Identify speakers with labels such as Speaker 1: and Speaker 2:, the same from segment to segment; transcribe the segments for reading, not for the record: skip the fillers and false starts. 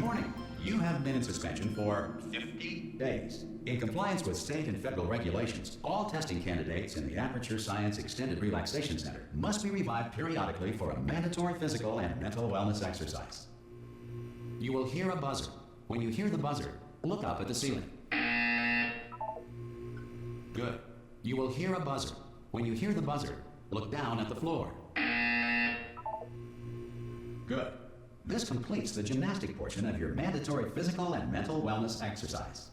Speaker 1: warning. You have been in suspension for 50 days. In compliance with state and federal regulations, all testing candidates in the Aperture Science Extended Relaxation Center must be revived periodically for a mandatory physical and mental wellness exercise. You will hear a buzzer. When you hear the buzzer, look up at the ceiling. Good. You will hear a buzzer. When you hear the buzzer, look down at the floor. Good. This completes the gymnastic portion of your mandatory physical and mental wellness exercise.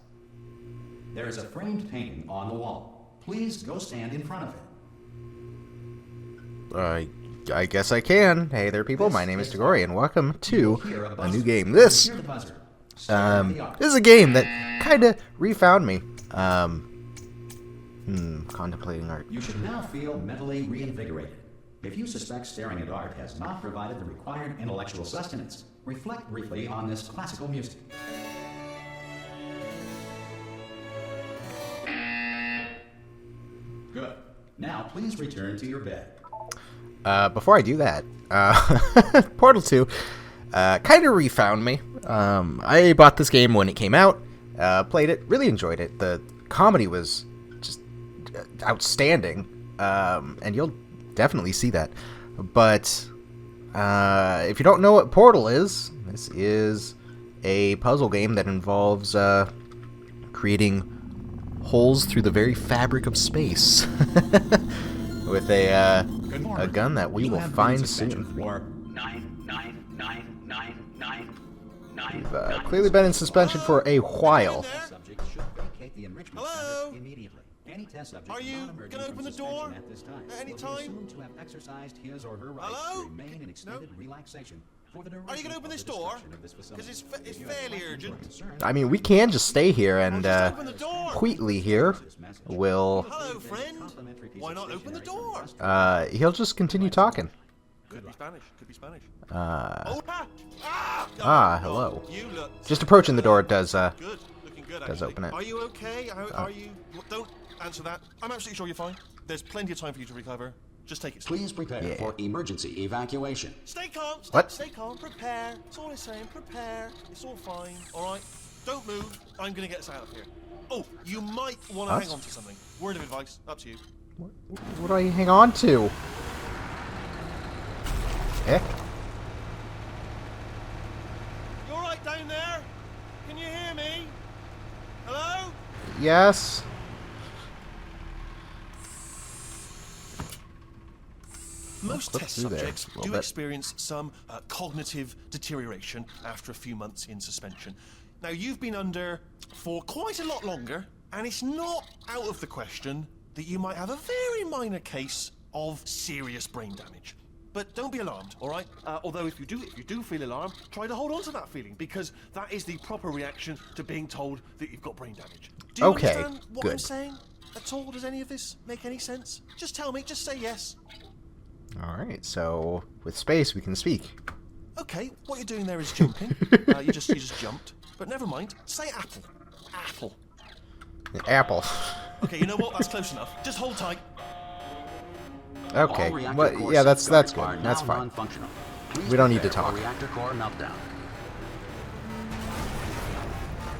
Speaker 1: There is a framed painting on the wall. Please go stand in front of it.
Speaker 2: I guess I can. Hey there, people. My name is Tagori, and welcome to a new game. This is a game that kind of refound me. Contemplating art.
Speaker 1: You should now feel mentally reinvigorated. If you suspect staring at art has not provided the required intellectual sustenance, reflect briefly on this classical music. Good. Now please return to your bed.
Speaker 2: Before I do that, Portal 2 kind of refound me. I bought this game when it came out, played it, really enjoyed it. The comedy was just outstanding, and you'll definitely see that. But if you don't know what Portal is, this is a puzzle game that involves creating holes through the very fabric of space with a gun that we will find soon. We've clearly been in suspension for a while.
Speaker 3: Hello? Are you going to open the door at any time? Hello? No? Are you going to open this door? Because it's fairly urgent.
Speaker 2: I mean, we can just stay here, and Wheatley here will...
Speaker 3: Hello, friend. Why not open the door?
Speaker 2: He'll just continue talking.
Speaker 3: Could be Spanish. Could be Spanish.
Speaker 2: Hello.
Speaker 3: You look
Speaker 2: Just approaching the door does,
Speaker 3: good. Looking good,
Speaker 2: does
Speaker 3: actually.
Speaker 2: open it.
Speaker 3: Are you okay? Are you... Don't answer that. I'm absolutely sure you're fine. There's plenty of time for you to recover. Just take it slow.
Speaker 1: Please prepare for emergency evacuation.
Speaker 3: Stay calm.
Speaker 2: What?
Speaker 3: Stay calm. Prepare. That's all I'm saying. Prepare. It's all fine. All right. Don't move. I'm going to get us out of here. Oh, you might want to hang on to something. Word of advice. Up to you.
Speaker 2: What do I hang on to? Eh?
Speaker 3: You all right down there? Can you hear me? Hello?
Speaker 2: Yes?
Speaker 3: Most
Speaker 2: click
Speaker 3: test
Speaker 2: through there
Speaker 3: subjects
Speaker 2: a little
Speaker 3: do
Speaker 2: bit.
Speaker 3: experience some cognitive deterioration after a few months in suspension. Now, you've been under for quite a lot longer, and it's not out of the question that you might have a very minor case of serious brain damage. But don't be alarmed, all right? Although if you do feel alarmed, try to hold on to that feeling, because that is the proper reaction to being told that you've got brain damage. Do you
Speaker 2: Okay,
Speaker 3: understand what
Speaker 2: good.
Speaker 3: I'm saying at all? Does any of this make any sense? Just tell me, just say yes.
Speaker 2: Alright, so with space we can speak.
Speaker 3: Okay, what you're doing there is jumping. You just jumped. But never mind. Say apple. Apple.
Speaker 2: Apple.
Speaker 3: Okay, you know what? That's close enough. Just hold tight.
Speaker 2: Okay,
Speaker 1: All reactor
Speaker 2: well,
Speaker 1: core
Speaker 2: yeah, that's
Speaker 1: safeguards
Speaker 2: good.
Speaker 1: are
Speaker 2: That's
Speaker 1: now
Speaker 2: fine.
Speaker 1: non-functional. Please
Speaker 2: We don't need to
Speaker 1: prepare for
Speaker 2: talk.
Speaker 1: Reactor core meltdown.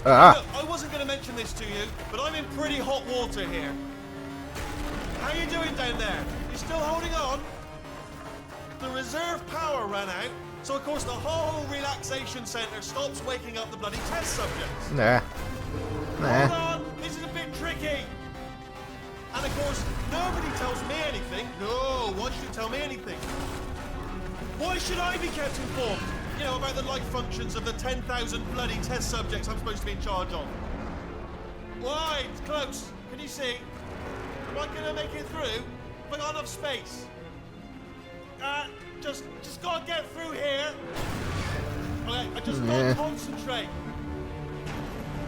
Speaker 3: Look, I wasn't going to mention this to you, but I'm in pretty hot water here. How you doing down there? You still holding on? The reserve power ran out, so of course the whole relaxation centre stops waking up the bloody test subjects.
Speaker 2: Nah.
Speaker 3: Hold
Speaker 2: Nah.
Speaker 3: on, this is a bit tricky. And of course, nobody tells me anything. No, why should you tell me anything? Why should I be kept informed? You know, about the life functions of the 10,000 bloody test subjects I'm supposed to be in charge of. Why? It's close. Can you see? Am I gonna make it through? Have I got enough space? Just gotta get through here. Okay, I just gotta concentrate.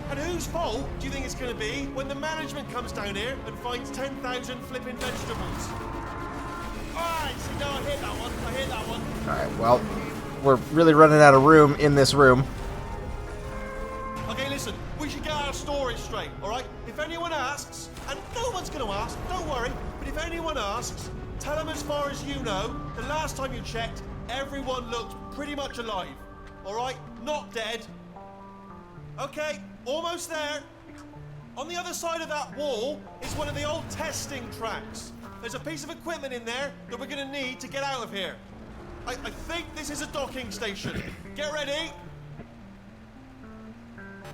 Speaker 3: And whose fault do you think it's going to be when the management comes down here and finds 10,000 flipping vegetables? Alright, see, no, I hit that one.
Speaker 2: Alright, well, we're really running out of room in this room.
Speaker 3: Okay, listen, we should get our story straight, alright? If anyone asks, and no one's going to ask, don't worry, but if anyone asks, tell them as far as you know, the last time you checked, everyone looked pretty much alive. Alright? Not dead, Okay, almost there. On the other side of that wall is one of the old testing tracks. There's a piece of equipment in there that we're gonna need to get out of here. I think this is a docking station. Get ready.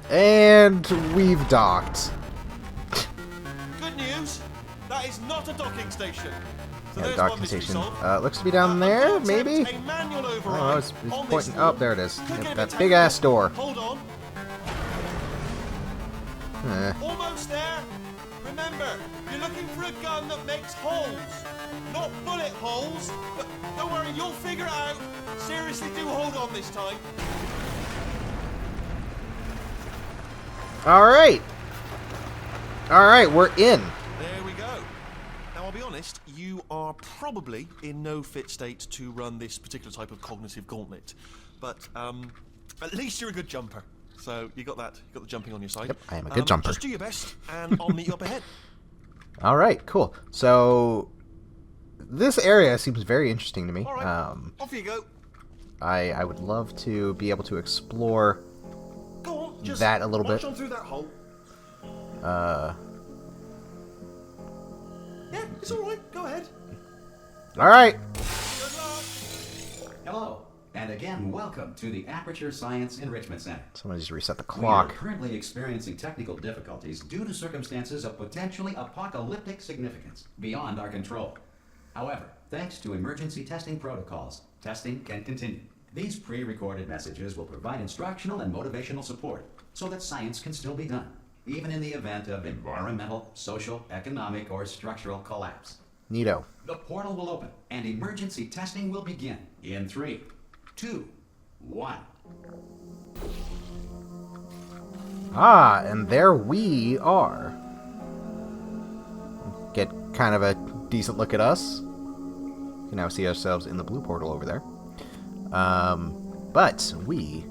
Speaker 2: And we've docked.
Speaker 3: Good news, that is not a docking station. So
Speaker 2: Yeah,
Speaker 3: there's
Speaker 2: docking
Speaker 3: one mystery
Speaker 2: station.
Speaker 3: solved.
Speaker 2: Looks to be down
Speaker 3: I'm
Speaker 2: there,
Speaker 3: gonna attempt
Speaker 2: maybe?
Speaker 3: a manual override
Speaker 2: Oh, it's
Speaker 3: on this
Speaker 2: pointing.
Speaker 3: wall.
Speaker 2: Oh, there it is.
Speaker 3: Could
Speaker 2: Yep,
Speaker 3: get a
Speaker 2: that
Speaker 3: bit
Speaker 2: big ass
Speaker 3: technical.
Speaker 2: door.
Speaker 3: Hold on. Almost there. Remember, you're looking for a gun that makes holes. Not bullet holes, but don't worry, you'll figure it out. Seriously, do hold on this time.
Speaker 2: Alright. Alright, we're in.
Speaker 3: There we go. Now, I'll be honest, you are probably in no fit state to run this particular type of cognitive gauntlet. But at least you're a good jumper. So you got that. You got the jumping on your side.
Speaker 2: Yep, I am a good jumper.
Speaker 3: Just do your best, and I'll meet you up ahead.
Speaker 2: Alright, cool. So, this area seems very interesting to me.
Speaker 3: All right, off you go.
Speaker 2: I would love to be able to explore
Speaker 3: Go on, just
Speaker 2: that a little
Speaker 3: watch
Speaker 2: bit.
Speaker 3: on through that hole. Yeah, it's all right. Go ahead.
Speaker 2: Alright.
Speaker 3: Good luck.
Speaker 1: Hello, and again, welcome to the Aperture Science Enrichment Center.
Speaker 2: Someone just reset the
Speaker 1: We are
Speaker 2: clock.
Speaker 1: currently experiencing technical difficulties due to circumstances of potentially apocalyptic significance beyond our control. However, thanks to emergency testing protocols, testing can continue. These pre-recorded messages will provide instructional and motivational support so that science can still be done, even in the event of environmental, social, economic, or structural collapse.
Speaker 2: Neato.
Speaker 1: The portal will open and emergency testing will begin in 3, 2, 1.
Speaker 2: Ah, and there we are. Get kind of a decent look at us. We can now see ourselves in the blue portal over there. But we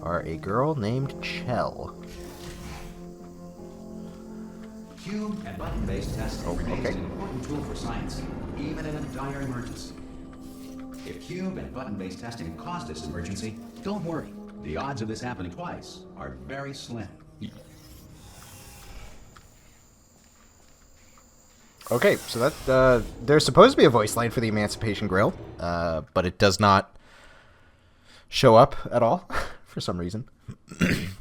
Speaker 2: are a girl named Chell.
Speaker 1: Cube and button-based testing remains
Speaker 2: okay.
Speaker 1: an important tool for science, even in a dire emergency. If cube and button-based testing caused this emergency, don't worry. The odds of this happening twice are very slim.
Speaker 2: Okay, so that there's supposed to be a voice line for the Emancipation Grill, but it does not show up at all for some reason.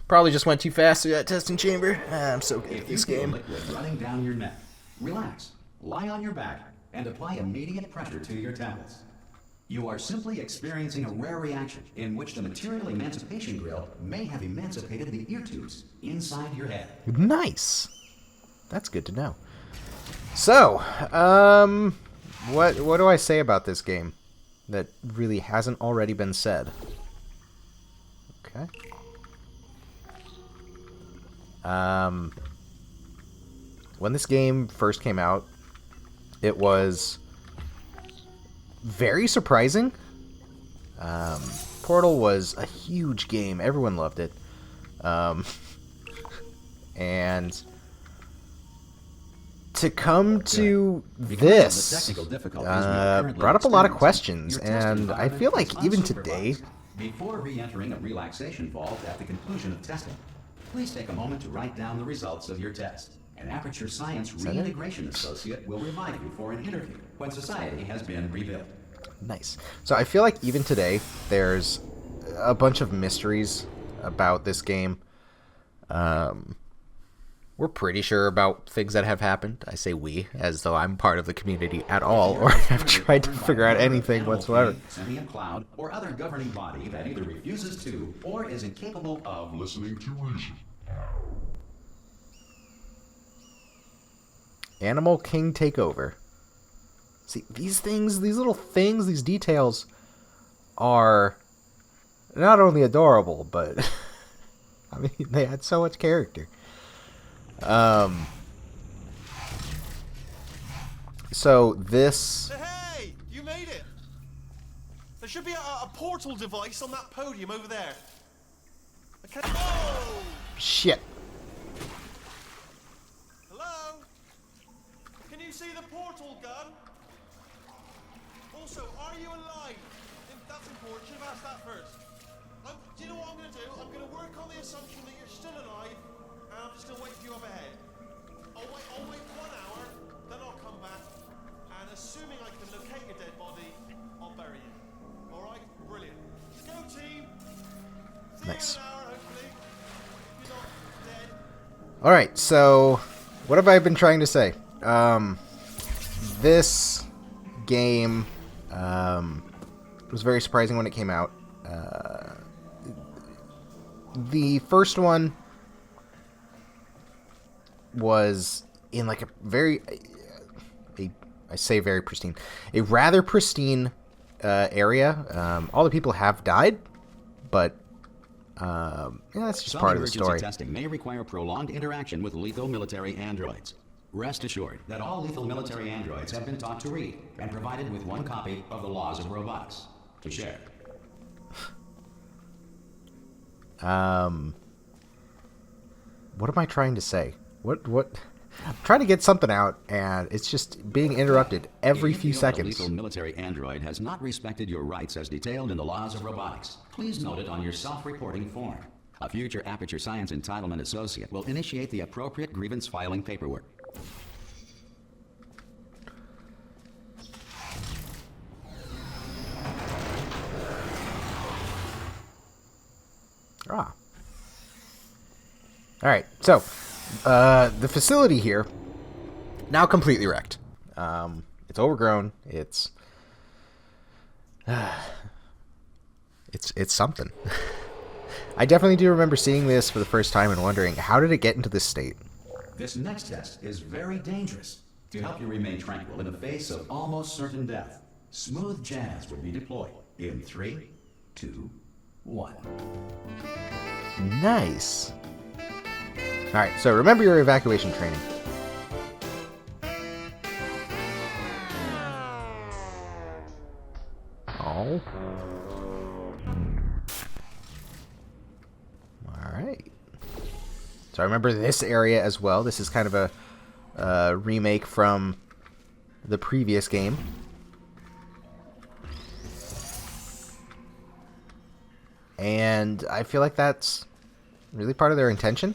Speaker 2: Probably just went too fast through that testing chamber. I'm so good at
Speaker 1: If you
Speaker 2: this
Speaker 1: feel
Speaker 2: game.
Speaker 1: liquid running down your neck, relax, lie on your back, and apply immediate pressure to your temples. You are simply experiencing a rare reaction in which the material emancipation grill may have emancipated the ear tubes inside your head.
Speaker 2: Nice. That's good to know. So, what do I say about this game that really hasn't already been said? Okay. When this game first came out, it was very surprising. Portal was a huge game. Everyone loved it. And to come to this
Speaker 1: The technical difficulties we are currently
Speaker 2: brought up a lot of
Speaker 1: experiencing,
Speaker 2: questions,
Speaker 1: your testing
Speaker 2: and I
Speaker 1: environment
Speaker 2: feel like
Speaker 1: is
Speaker 2: even today,
Speaker 1: unsupervised. Before re-entering a relaxation vault at the conclusion of testing, please take a moment to write down the results of your test. An Aperture Science Reintegration Associate will remind you for an interview when society has been rebuilt.
Speaker 2: nice. So I feel like even today, there's a bunch of mysteries about this game. We're pretty sure about things that have happened. I say we, as though I'm part of the community at all, or have tried to figure out anything whatsoever.
Speaker 1: Sentient cloud or other governing body that either refuses to or is incapable of listening to reason.
Speaker 2: Animal King Takeover. See, these things, these little things, these details are not only adorable, but I mean, they had so much character. So this,
Speaker 3: Hey, you made it. There should be a portal device on that podium over there. Okay. Oh!
Speaker 2: shit.
Speaker 3: Hello? Can you see the portal gun? Also, are you alive? That's important. Should have asked that first. Do you know what I'm going to do? I'm going to work on the assumption that you're still alive, and I'm just going to wait for you up ahead. I'll wait 1 hour, then I'll come back, and assuming I can locate your dead body, I'll bury you. Alright? Brilliant. Go team! See
Speaker 2: Nice.
Speaker 3: you in an hour, hopefully. If you're not dead.
Speaker 2: Alright, so what have I been trying to say? This game was very surprising when it came out. The first one was in like a very, I say very pristine, a rather pristine area. All the people have died, but yeah, that's just
Speaker 1: Some
Speaker 2: part of the
Speaker 1: emergency
Speaker 2: story.
Speaker 1: testing may require prolonged interaction with lethal military androids. Rest assured that all lethal military androids have been taught to read and provided with 1 copy of the Laws of Robotics to share.
Speaker 2: What am I trying to say? What? I'm trying to get something out, and it's just being interrupted every
Speaker 1: If
Speaker 2: few
Speaker 1: you feel that a
Speaker 2: seconds.
Speaker 1: lethal military android has not respected your rights as detailed in the Laws of Robotics, please note it on your self-reporting form. A future Aperture Science Entitlement Associate will initiate the appropriate grievance filing paperwork.
Speaker 2: Ah. Alright, so, the facility here, now completely wrecked. It's overgrown, it's something. I definitely do remember seeing this for the first time and wondering, how did it get into this state?
Speaker 1: This next test is very dangerous. To help you remain tranquil in the face of almost certain death, smooth jazz will be deployed in 3, 2, 1.
Speaker 2: Nice. Alright, so remember your evacuation training. Oh. Alright. So I remember this area as well. This is kind of a remake from the previous game. And I feel like that's really part of their intention.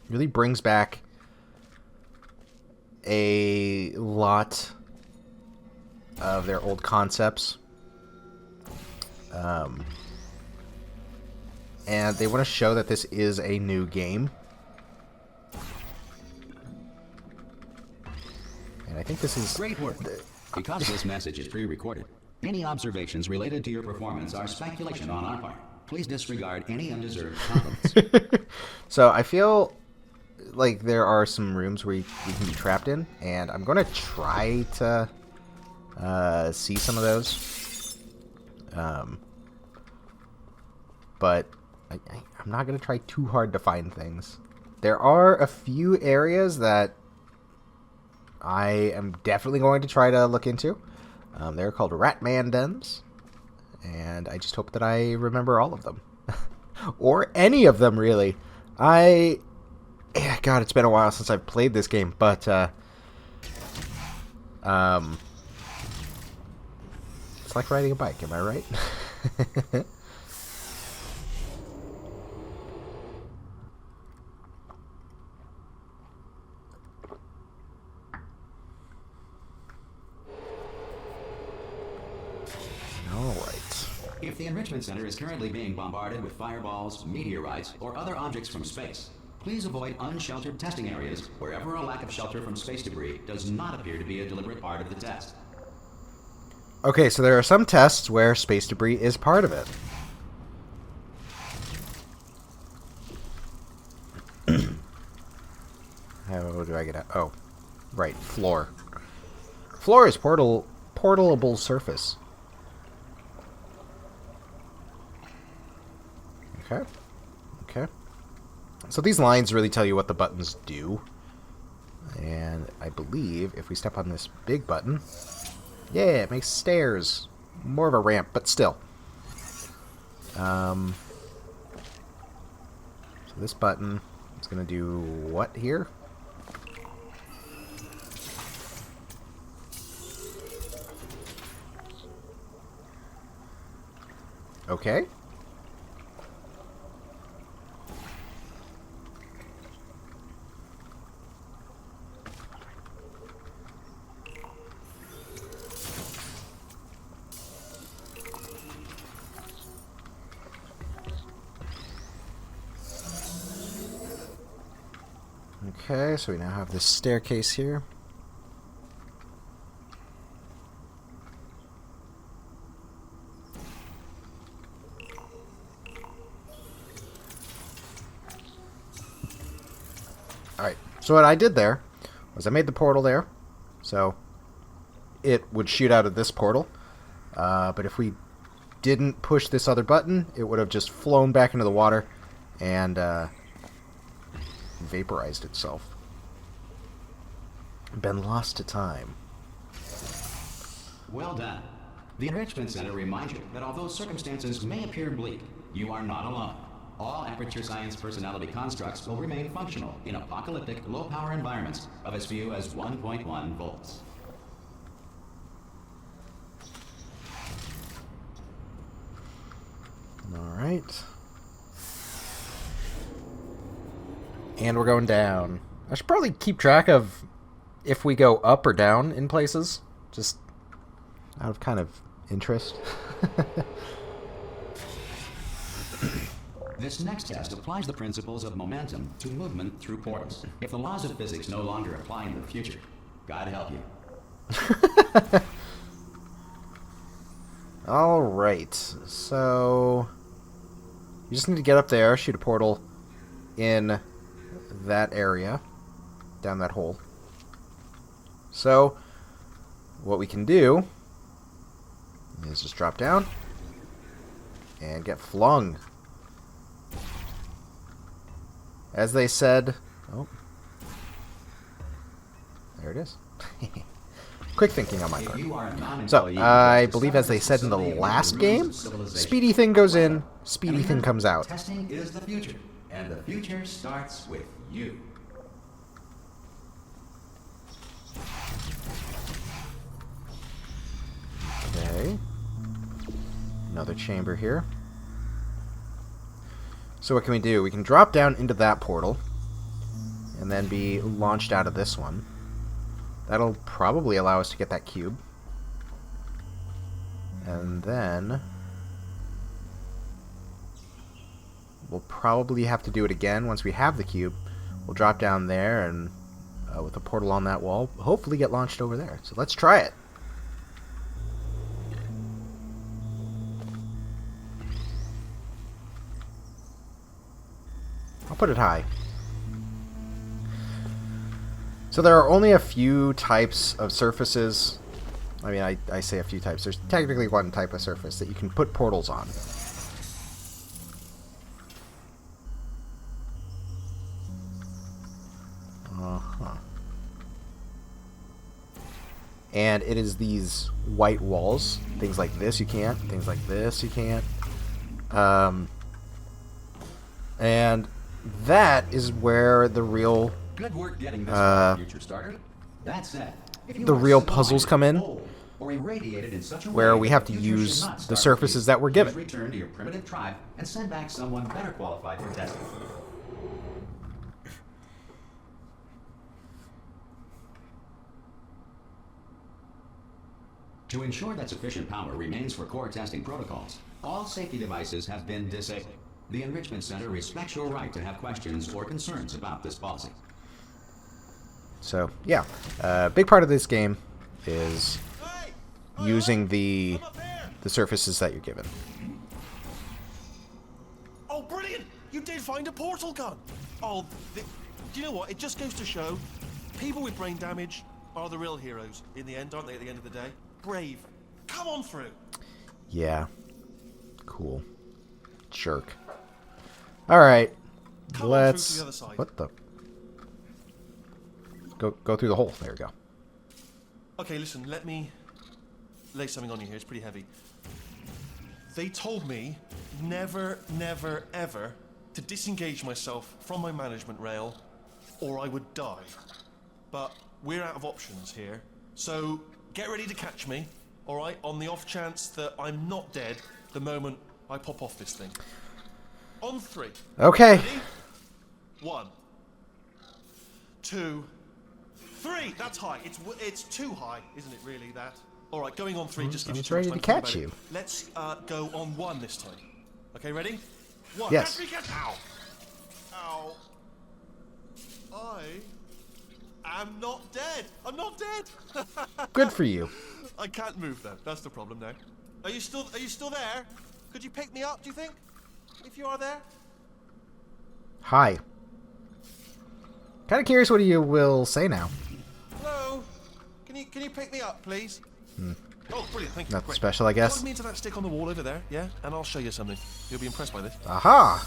Speaker 2: Really brings back a lot of their old concepts. And they want to show that this is a new game. And I think this is...
Speaker 1: Great work. Because this message is pre-recorded, any observations related to your performance are speculation on our part. Please disregard any undeserved compliments.
Speaker 2: So I feel like there are some rooms where you can be trapped in, and I'm going to try to see some of those. But I'm not going to try too hard to find things. There are a few areas that I am definitely going to try to look into. They're called Ratman Dens, and I just hope that I remember all of them. Or any of them, really. God, it's been a while since I've played this game, but it's like riding a bike, am I right? Alright.
Speaker 1: If the Enrichment Center is currently being bombarded with fireballs, meteorites, or other objects from space, please avoid unsheltered testing areas wherever a lack of shelter from space debris does not appear to be a deliberate part of the test.
Speaker 2: Okay, so there are some tests where space debris is part of it. How do I get out? Oh, right, floor. Floor is portable surface. Okay. Okay. So these lines really tell you what the buttons do. And I believe if we step on this big button, yeah, it makes stairs. More of a ramp, but still. So this button is going to do what here? Okay. Okay, so we now have this staircase here. Alright, so what I did there was I made the portal there, so it would shoot out of this portal. But if we didn't push this other button, it would have just flown back into the water and vaporized itself. Been lost to time.
Speaker 1: Well done. The Enrichment Center reminds you that although circumstances may appear bleak, you are not alone. All Aperture Science personality constructs will remain functional in apocalyptic, low-power environments of as few as 1.1 volts.
Speaker 2: Alright. And we're going down. I should probably keep track of if we go up or down in places. Just out of kind of interest.
Speaker 1: This next test applies the principles of momentum to movement through portals. If the laws of physics no longer apply in the future, God help you.
Speaker 2: Alright, so you just need to get up there, shoot a portal in that area, down that hole. So, what we can do is just drop down and get flung. As they said, oh, there it is. Quick thinking on my part. So, I believe as they said in the last game, speedy thing goes in, speedy thing comes out.
Speaker 1: Testing is the future, and the future starts with you.
Speaker 2: Okay. Another chamber here. So what can we do? We can drop down into that portal and then be launched out of this one. That'll probably allow us to get that cube. And then we'll probably have to do it again once we have the cube. We'll drop down there and with a portal on that wall, hopefully get launched over there. So let's try it. I'll put it high. So there are only a few types of surfaces. I mean, I say a few types. There's technically one type of surface that you can put portals on. And it is these white walls. Things like this you can't. Things like this you can't. And that is where the real
Speaker 1: Good work getting this far, future starter. That said, if you
Speaker 2: the
Speaker 1: are
Speaker 2: real
Speaker 1: so
Speaker 2: puzzles come in,
Speaker 1: old or irradiated in such a
Speaker 2: where
Speaker 1: way
Speaker 2: we have
Speaker 1: that
Speaker 2: to
Speaker 1: the future
Speaker 2: use
Speaker 1: should not
Speaker 2: the
Speaker 1: start
Speaker 2: surfaces
Speaker 1: with you,
Speaker 2: that we're given.
Speaker 1: please return to your primitive tribe and send back someone better qualified for testing. To ensure that sufficient power remains for core testing protocols, all safety devices have been disabled. The Enrichment Center respects your right to have questions or concerns about this policy.
Speaker 2: So, yeah. A big part of this game is using the surfaces that you're given.
Speaker 3: Oh, brilliant! You did find a portal gun! Oh, do you know what? It just goes to show, people with brain damage are the real heroes in the end, aren't they, at the end of the day? Brave. Come on through!
Speaker 2: Yeah. Cool. Jerk. Alright.
Speaker 3: Come on
Speaker 2: Let's...
Speaker 3: through to the other side.
Speaker 2: What the... Go through the hole. There we go.
Speaker 3: Okay, listen, let me lay something on you here. It's pretty heavy. They told me never, never, ever to disengage myself from my management rail or I would die. But we're out of options here. So get ready to catch me, alright, on the off chance that I'm not dead the moment I pop off this thing. On 3.
Speaker 2: Okay.
Speaker 3: Ready? 1, 2, 3. That's high. It's too high, isn't it? Really, that. All right, going on 3 just gives you
Speaker 2: It's
Speaker 3: too much
Speaker 2: ready
Speaker 3: time
Speaker 2: to
Speaker 3: think
Speaker 2: catch
Speaker 3: about
Speaker 2: you.
Speaker 3: it. Let's go on 1 this time. Okay, ready? 1.
Speaker 2: Yes.
Speaker 3: Catch me, catch. Ow. Ow. I am not dead. I'm not dead.
Speaker 2: Good for you.
Speaker 3: I can't move though. That's the problem now. Are you still there? Could you pick me up, do you think? If you are there?
Speaker 2: Hi. Kind of curious what you will say now.
Speaker 3: Hello? Can you pick me up, please? Oh, brilliant, thank you.
Speaker 2: Nothing
Speaker 3: Great.
Speaker 2: special, I guess.
Speaker 3: Plug me into that stick on the wall over there, yeah? And I'll show you something. You'll be impressed by this.
Speaker 2: Aha.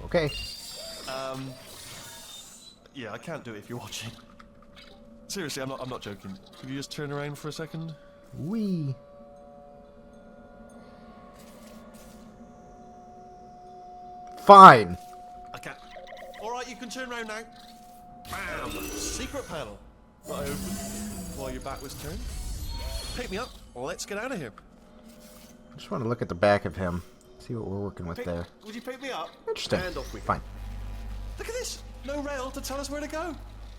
Speaker 2: Okay.
Speaker 3: Yeah, I can't do it if you're watching. Seriously, I'm not joking. Could you just turn around for a second?
Speaker 2: Wee. Fine.
Speaker 3: I can't. Alright, you can turn around now. Bam! Secret panel. That I opened while your back was turned. Pick me up. Let's get out of here.
Speaker 2: I just want to look at the back of him. See what we're working with there.
Speaker 3: Would you pick me up?
Speaker 2: Interesting.
Speaker 3: And off we go.
Speaker 2: Fine.
Speaker 3: Look at this! No rail to tell us where to go.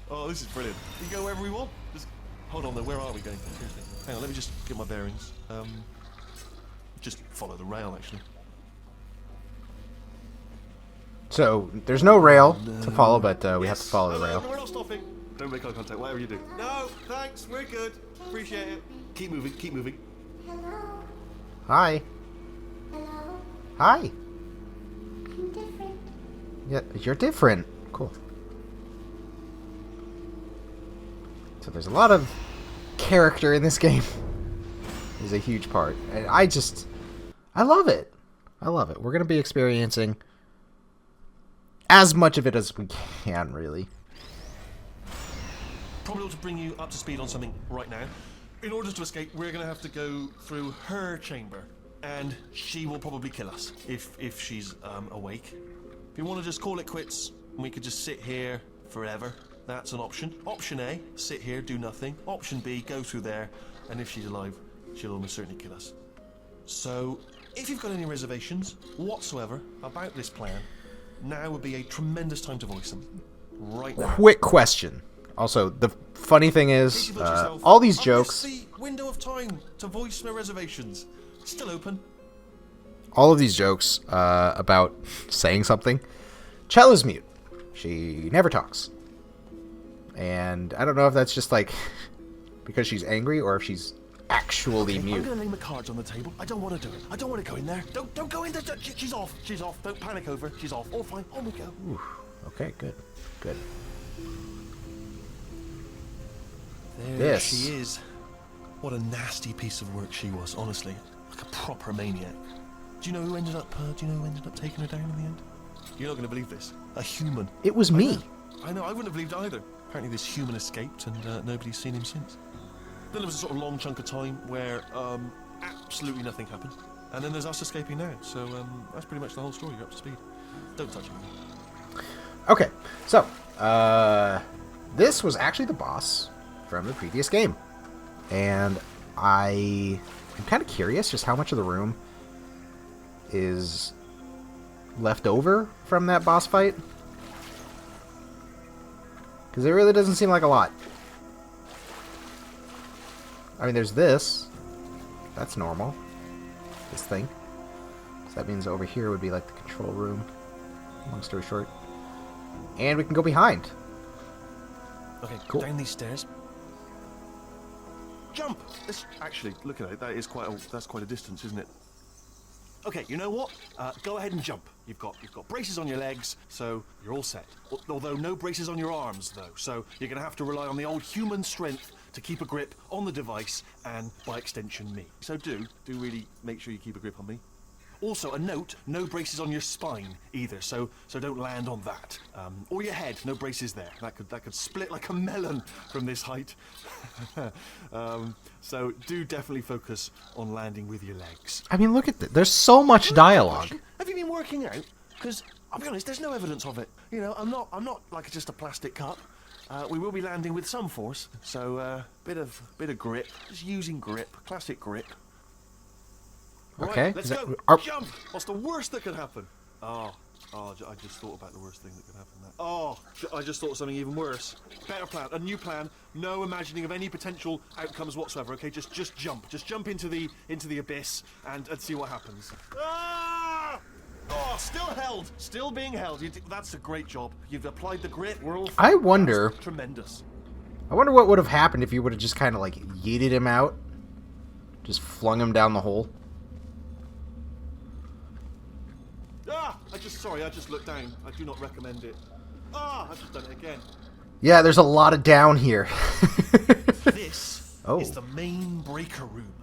Speaker 3: Oh, this is brilliant. We can go wherever we want. Just hold on though, where are we going? Seriously. Hang on, let me just get my bearings. Just follow the rail actually.
Speaker 2: So, there's no rail to follow, but we have to follow the
Speaker 3: No,
Speaker 2: rail.
Speaker 3: we're not stopping. Don't make eye contact, whatever you do. No, thanks, we're good. Appreciate it. Keep moving, keep moving.
Speaker 4: Hello?
Speaker 2: Hi.
Speaker 4: Hello?
Speaker 2: Hi.
Speaker 4: I'm different.
Speaker 2: Yeah, you're different. Cool. So there's a lot of character in this game. Is a huge part. And I love it. I love it. We're going to be experiencing as much of it as we can, really.
Speaker 3: Probably ought to bring you up to speed on something right now. In order to escape, we're going to have to go through her chamber. And she will probably kill us if she's awake. If you want to just call it quits, we could just sit here forever. That's an option. Option A, sit here, do nothing. Option B, go through there, and if she's alive, she'll almost certainly kill us. So, if you've got any reservations whatsoever about this plan, now would be a tremendous time to voice them. Right now.
Speaker 2: Quick question. Also, the funny thing is,
Speaker 3: Please vote yourself.
Speaker 2: all these
Speaker 3: I've
Speaker 2: jokes,
Speaker 3: missed the window of time to voice my reservations. Still open.
Speaker 2: all of these jokes about saying something, Chella's mute. She never talks. And I don't know if that's just like because she's angry or if she's actually
Speaker 3: I'm
Speaker 2: mute.
Speaker 3: gonna lay my cards on the table. I don't want to do it. I don't want to go in there. Don't go in there. She's off. She's off. Don't panic over. She's off. All fine. On we go.
Speaker 2: Ooh, okay, good. Good.
Speaker 3: There
Speaker 2: This.
Speaker 3: she is. What a nasty piece of work she was. Honestly, like a proper maniac. Do you know who ended up? Taking her down in the end? You're not gonna believe this. A human.
Speaker 2: It was me.
Speaker 3: I know. I wouldn't have believed either. Apparently, this human escaped, and nobody's seen him since. Then there was a sort of long chunk of time where absolutely nothing happened, and then there's us escaping now. So that's pretty much the whole story. You're up to speed. Don't touch me.
Speaker 2: Okay, so this was actually the boss from the previous game, and I'm kind of curious just how much of the room is left over from that boss fight, because it really doesn't seem like a lot. I mean, there's this. That's normal. This thing. So that means over here would be like the control room. Long story short. And we can go behind.
Speaker 3: Okay,
Speaker 2: Cool.
Speaker 3: down these stairs. Jump! Actually, look at it. That's quite a distance, isn't it? Okay, you know what? Go ahead and jump. You've got braces on your legs, so you're all set. Although no braces on your arms, though. So you're going to have to rely on the old human strength to keep a grip on the device and, by extension, me. So do really make sure you keep a grip on me. Also, a note: no braces on your spine either. So don't land on that. Or your head. No braces there. That could split like a melon from this height. So do definitely focus on landing with your legs.
Speaker 2: I mean, look at this. There's so much dialogue.
Speaker 3: Have you been working out? Because I'll be honest, there's no evidence of it. You know, I'm not like just a plastic cup. We will be landing with some force, so bit of grip. Just using grip, classic grip.
Speaker 2: Okay,
Speaker 3: Right, let's
Speaker 2: is that-
Speaker 3: go.
Speaker 2: are-
Speaker 3: Jump. What's the worst that could happen? I just thought about the worst thing that could happen. I just thought of something even worse. Better plan, a new plan. No imagining of any potential outcomes whatsoever. Okay, just jump. Just jump into the abyss and see what happens. Ah! Oh, still held. Still being held. That's a great job. You've applied the great world.
Speaker 2: I wonder.
Speaker 3: That's tremendous.
Speaker 2: I wonder what would have happened if you would have just kind of like yeeted him out, just flung him down the hole.
Speaker 3: I just looked down. I do not recommend it. I've just done it again.
Speaker 2: Yeah, there's a lot of down here.
Speaker 3: This
Speaker 2: Oh.
Speaker 3: is the main breaker room.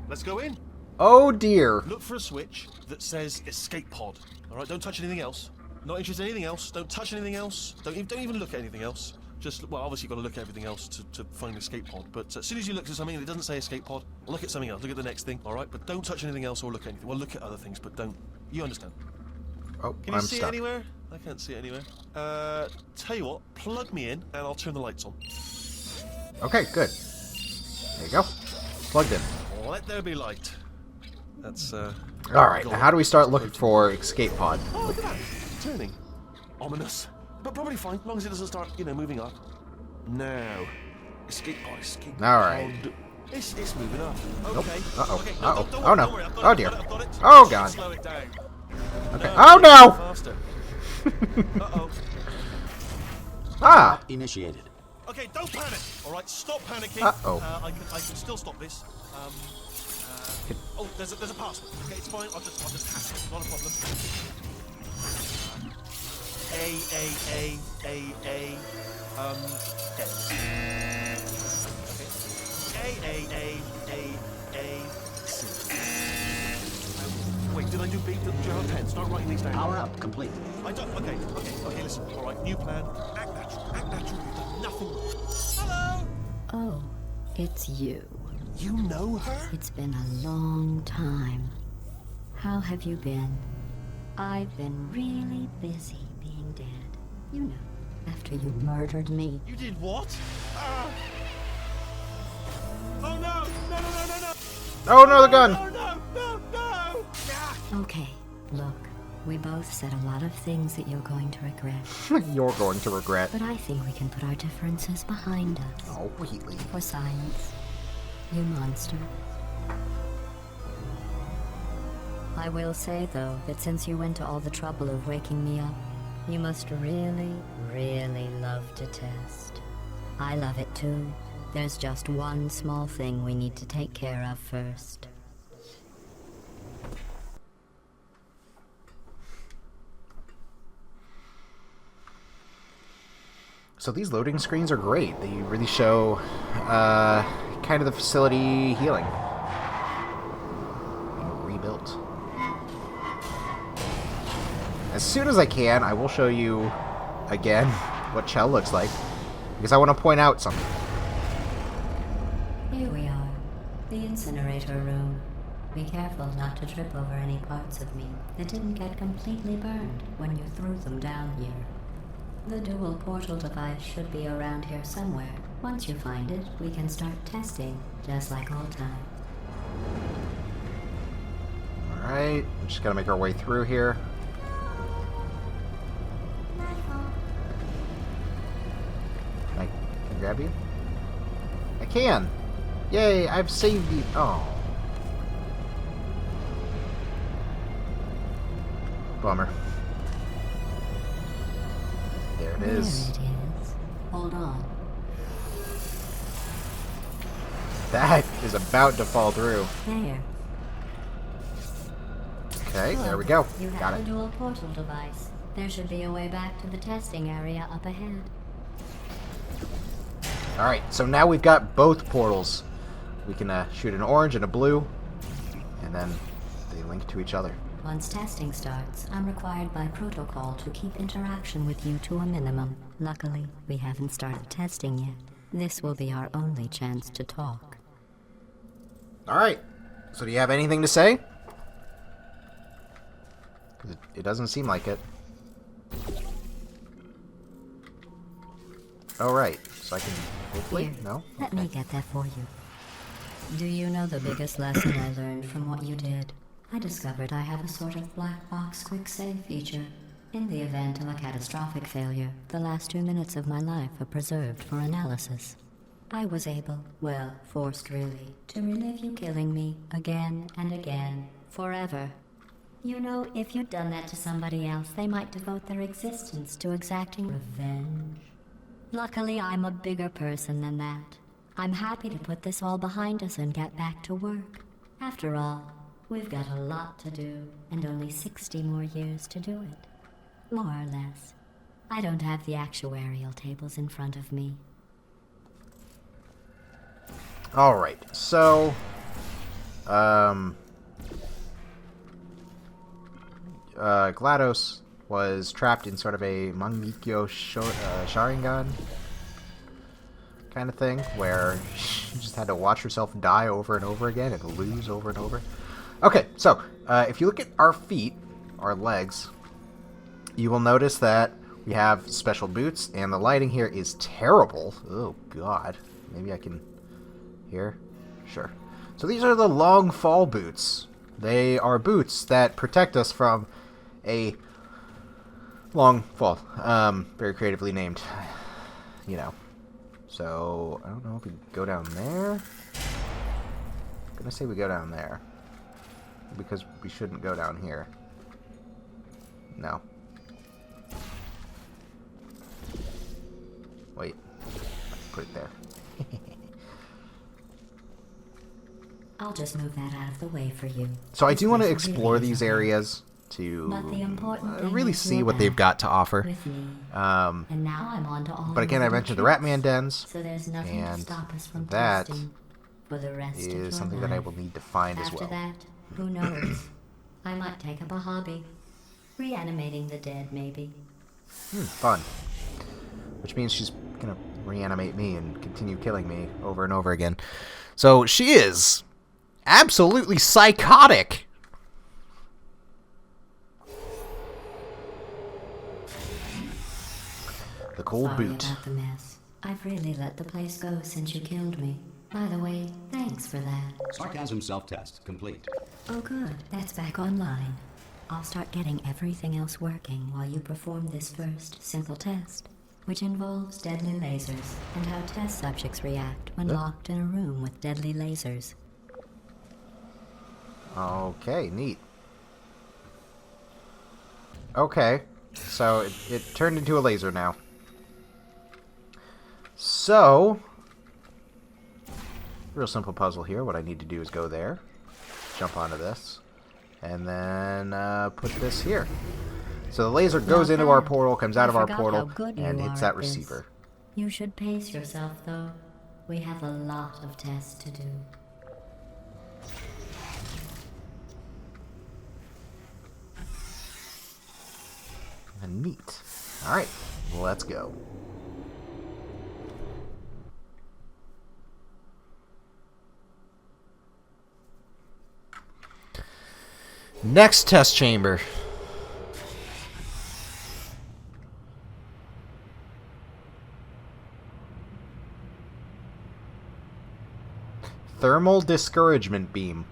Speaker 3: Let's go in.
Speaker 2: Oh dear.
Speaker 3: Look for a switch that says escape pod. All right, don't touch anything else. Not interested in anything else. Don't touch anything else. Don't even look at anything else. Just, well, obviously you've got to look at everything else to find escape pod. But as soon as you look at something and it doesn't say escape pod, look at something else. Look at the next thing. All right, but don't touch anything else or look at anything. Well, look at other things, but don't. You understand?
Speaker 2: Oh,
Speaker 3: Can you
Speaker 2: I'm
Speaker 3: see
Speaker 2: stuck.
Speaker 3: it anywhere? I can't see it anywhere. Tell you what, plug me in and I'll turn the lights on.
Speaker 2: Okay, good. There you go. Plugged in.
Speaker 3: Let there be light. That's
Speaker 2: All right. Now how do we start looking for escape pod?
Speaker 3: Oh, look at that. Turning. Ominous. But probably fine, as long as it doesn't start, moving up. Now. Escape
Speaker 2: All right.
Speaker 3: pod. It's moving up. Okay.
Speaker 2: Nope. Uh-oh.
Speaker 3: Okay.
Speaker 2: Uh-oh.
Speaker 3: Don't
Speaker 2: Oh,
Speaker 3: worry,
Speaker 2: no.
Speaker 3: don't worry. I've got
Speaker 2: Oh,
Speaker 3: it,
Speaker 2: dear.
Speaker 3: I've got it.
Speaker 2: Oh, God.
Speaker 3: Slow it down.
Speaker 2: Okay. Oh, no!
Speaker 3: Faster. Uh-oh.
Speaker 2: Ah!
Speaker 1: Initiated.
Speaker 3: Okay, don't panic. All right, stop panicking.
Speaker 2: Uh-oh.
Speaker 3: I can still stop this. Oh, there's a password. Okay, it's fine. I'll just hack it. Not a problem. C. Wait, did I do B? Did you have a pen? Start writing these down.
Speaker 1: Power up complete.
Speaker 3: I don't. Okay, listen. All right, new plan. Act natural. Act natural. You've done nothing wrong. Hello.
Speaker 5: Oh, it's you.
Speaker 3: You know her?
Speaker 5: It's been a long time. How have you been? I've been really busy being dead. You know, after you murdered me.
Speaker 3: You did what? Oh no! No!
Speaker 2: Oh no, the gun!
Speaker 3: No!
Speaker 5: Okay, look, we both said a lot of things that you're going to regret.
Speaker 2: You're going to regret.
Speaker 5: But I think we can put our differences behind us.
Speaker 2: Oh, really?
Speaker 5: For science. You monster. I will say, though, that since you went to all the trouble of waking me up, you must really, really love to test. I love it too. There's just one small thing we need to take care of first.
Speaker 2: So these loading screens are great. They really show kind of the facility healing. Being rebuilt. As soon as I can, I will show you again what Chell looks like, because I want to point out something.
Speaker 5: Here we are, the incinerator room. Be careful not to trip over any parts of me that didn't get completely burned when you threw them down here. The dual portal device should be around here somewhere. Once you find it, we can start testing, just like old times.
Speaker 2: Alright, we just gotta make our way through here.
Speaker 4: My fault.
Speaker 2: Can I grab you? I can! Yay, I've saved you. Oh. Bummer. There it is.
Speaker 5: There it is. Hold on.
Speaker 2: That is about to fall through.
Speaker 5: There.
Speaker 2: Okay, there we go.
Speaker 5: You
Speaker 2: Got
Speaker 5: have
Speaker 2: it.
Speaker 5: the dual portal device. There should be a way back to the testing area up ahead.
Speaker 2: Alright, so now we've got both portals. We can shoot an orange and a blue, and then they link to each other.
Speaker 5: Once testing starts, I'm required by protocol to keep interaction with you to a minimum. Luckily, we haven't started testing yet. This will be our only chance to talk.
Speaker 2: Alright, so do you have anything to say? 'Cause it doesn't seem like it. Alright, so I can hopefully?
Speaker 5: Here,
Speaker 2: No?
Speaker 5: let me get that for you. Do you know the biggest lesson I learned from what you did? I discovered I have a sort of black box quick save feature. In the event of a catastrophic failure, the last 2 minutes of my life are preserved for analysis. I was able, well, forced really, to relive you killing me again and again, forever. You know, if you'd done that to somebody else, they might devote their existence to exacting revenge. Luckily, I'm a bigger person than that. I'm happy to put this all behind us and get back to work. After all, we've got a lot to do, and only 60 more years to do it. More or less. I don't have the actuarial tables in front of me.
Speaker 2: Alright, so... GLaDOS was trapped in sort of a Mangekyo Sharingan kind of thing, where she just had to watch herself die over and over again and lose over and over. Okay, so, if you look at our feet, our legs, you will notice that we have special boots, and the lighting here is terrible. Oh, God. Maybe I can... Here? Sure. So these are the long fall boots. They are boots that protect us from a long fall. Very creatively named. You know. So, I don't know if we go down there. I'm gonna say we go down there. Because we shouldn't go down here. No. Wait. Put it there.
Speaker 5: I'll just move that out of the way for you.
Speaker 2: So I do want to
Speaker 5: This
Speaker 2: explore
Speaker 5: really
Speaker 2: these
Speaker 5: is okay.
Speaker 2: areas to
Speaker 5: But the important thing
Speaker 2: really
Speaker 5: is
Speaker 2: see
Speaker 5: you're
Speaker 2: what they've
Speaker 5: back
Speaker 2: got to offer.
Speaker 5: with me.
Speaker 2: Um,
Speaker 5: And now I'm on to all
Speaker 2: but again, I
Speaker 5: the
Speaker 2: mentioned the
Speaker 5: tricks.
Speaker 2: Ratman dens.
Speaker 5: So there's nothing to
Speaker 2: and
Speaker 5: stop us from
Speaker 2: that
Speaker 5: testing for the rest of your
Speaker 2: is something that I
Speaker 5: life.
Speaker 2: will need to find as
Speaker 5: After
Speaker 2: well.
Speaker 5: that, who knows? I might take up a hobby. Reanimating the dead, maybe.
Speaker 2: Fun. Which means she's gonna reanimate me and continue killing me over and over again. So she is absolutely psychotic. The cold
Speaker 5: Sorry
Speaker 2: boot.
Speaker 5: about the mess. I've really let the place go since you killed me. By the way, thanks for that.
Speaker 1: Sarcasm self-test complete.
Speaker 5: Oh good, that's back online. I'll start getting everything else working while you perform this first simple test, which involves deadly lasers and how test subjects react when locked in a room with deadly lasers.
Speaker 2: Okay, neat. Okay, so it turned into a laser now. So, real simple puzzle here. What I need to do is go there, jump onto this, and then put this here. So the laser goes
Speaker 5: Not
Speaker 2: into our
Speaker 5: bad.
Speaker 2: portal, comes out
Speaker 5: I
Speaker 2: of our
Speaker 5: forgot
Speaker 2: portal,
Speaker 5: how good
Speaker 2: and
Speaker 5: you
Speaker 2: hits
Speaker 5: are
Speaker 2: that
Speaker 5: at this.
Speaker 2: receiver.
Speaker 5: You should pace yourself, though. We have a lot of tests to do.
Speaker 2: Neat. Alright, let's go. Next test chamber. Thermal discouragement beam.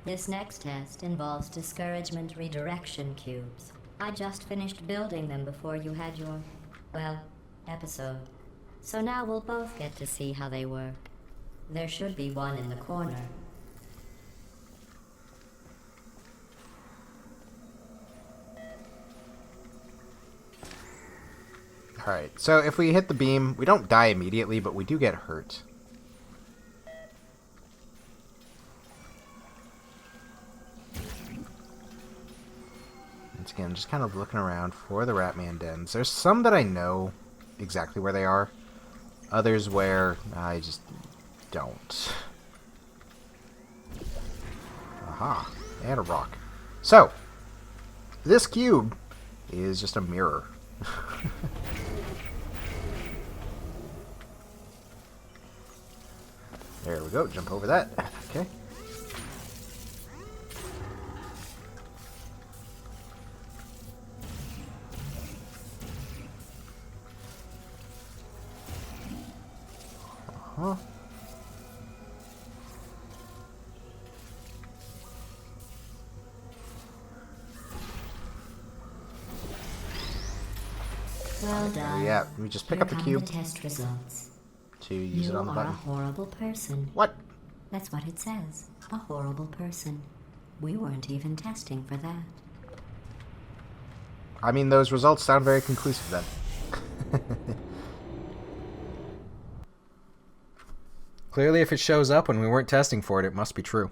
Speaker 5: This next test involves discouragement redirection cubes. I just finished building them before you had your, well, episode. So now we'll both get to see how they work. There should be one in the corner.
Speaker 2: Alright, so if we hit the beam, we don't die immediately, but we do get hurt. Once again, just kind of looking around for the Ratman dens. There's some that I know exactly where they are. Others where I just don't. Aha, and a rock. So, this cube is just a mirror. There we go, jump over that. Okay.
Speaker 5: Well done.
Speaker 2: Yeah, let me just pick
Speaker 5: Here
Speaker 2: up the
Speaker 5: come
Speaker 2: cube
Speaker 5: the test results.
Speaker 2: to use it
Speaker 5: You
Speaker 2: on the
Speaker 5: are a
Speaker 2: button.
Speaker 5: horrible person.
Speaker 2: What?
Speaker 5: That's what it says. A horrible person. We weren't even testing for that.
Speaker 2: I mean, those results sound very conclusive then. Clearly, if it shows up when we weren't testing for it, it must be true.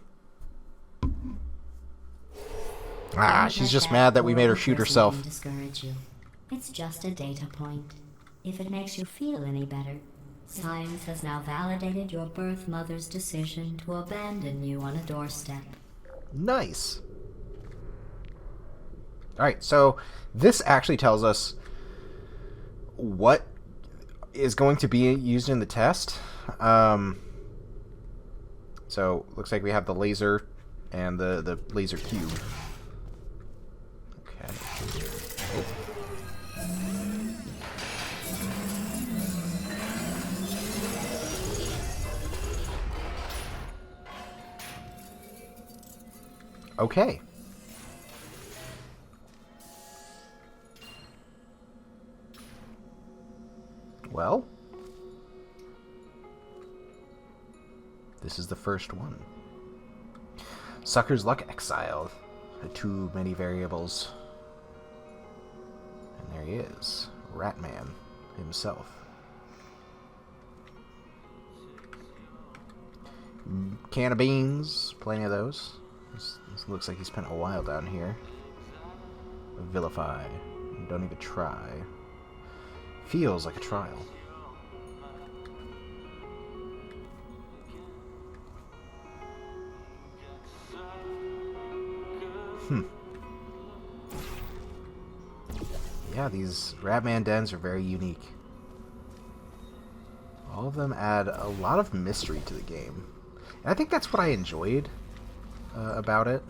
Speaker 2: Ah,
Speaker 5: Don't
Speaker 2: she's
Speaker 5: let
Speaker 2: just
Speaker 5: that
Speaker 2: mad that we made her
Speaker 5: horrible
Speaker 2: shoot
Speaker 5: person
Speaker 2: herself.
Speaker 5: thing discourage you. It's just a data point. If it makes you feel any better, science has now validated your birth mother's decision to abandon you on a doorstep.
Speaker 2: Nice. Alright, so this actually tells us what is going to be used in the test. So, looks like we have the laser and the laser cube. Okay. Okay. Well, this is the first one. Sucker's luck exiled. Too many variables. And there he is. Ratman himself. Can of beans. Plenty of those. This looks like he spent a while down here. Vilify. Don't even try. Feels like a trial. Yeah, these Ratman dens are very unique. All of them add a lot of mystery to the game. And I think that's what I enjoyed about it.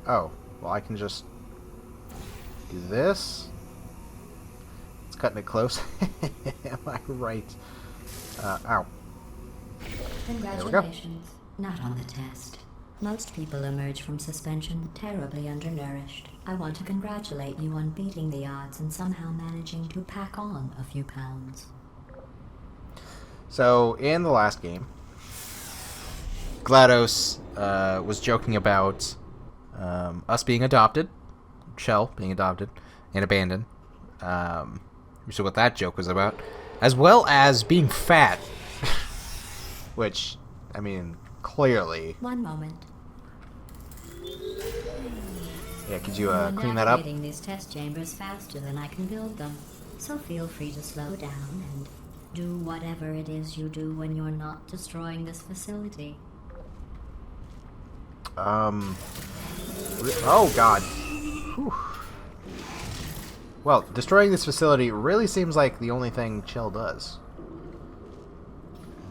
Speaker 2: Oh, well, I can just do this. It's cutting it close. Am I right? Ow.
Speaker 5: Congratulations. Not on the test. Most people emerge from suspension terribly undernourished. I want to congratulate you on beating the odds and somehow managing to pack on a few pounds.
Speaker 2: So, in the last game, GLaDOS was joking about us being adopted, Chell being adopted and abandoned. So what that joke was about, as well as being fat, which, I mean, clearly.
Speaker 5: One moment.
Speaker 2: Yeah, could you
Speaker 5: I'm
Speaker 2: clean that up?
Speaker 5: navigating these test chambers faster than I can build them, so feel free to slow down and do whatever it is you do when you're not destroying this facility.
Speaker 2: Oh god. Whew. Well, destroying this facility really seems like the only thing Chell does.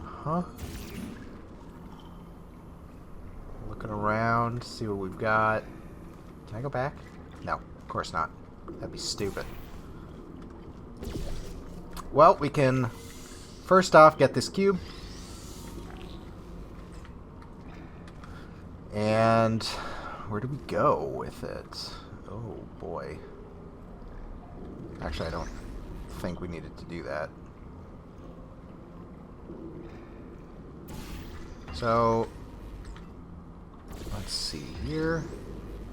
Speaker 2: Huh? Looking around, see what we've got. Can I go back? No, of course not. That'd be stupid. Well, we can first off get this cube. And where do we go with it? Oh boy. Actually, I don't think we needed to do that. So, let's see here.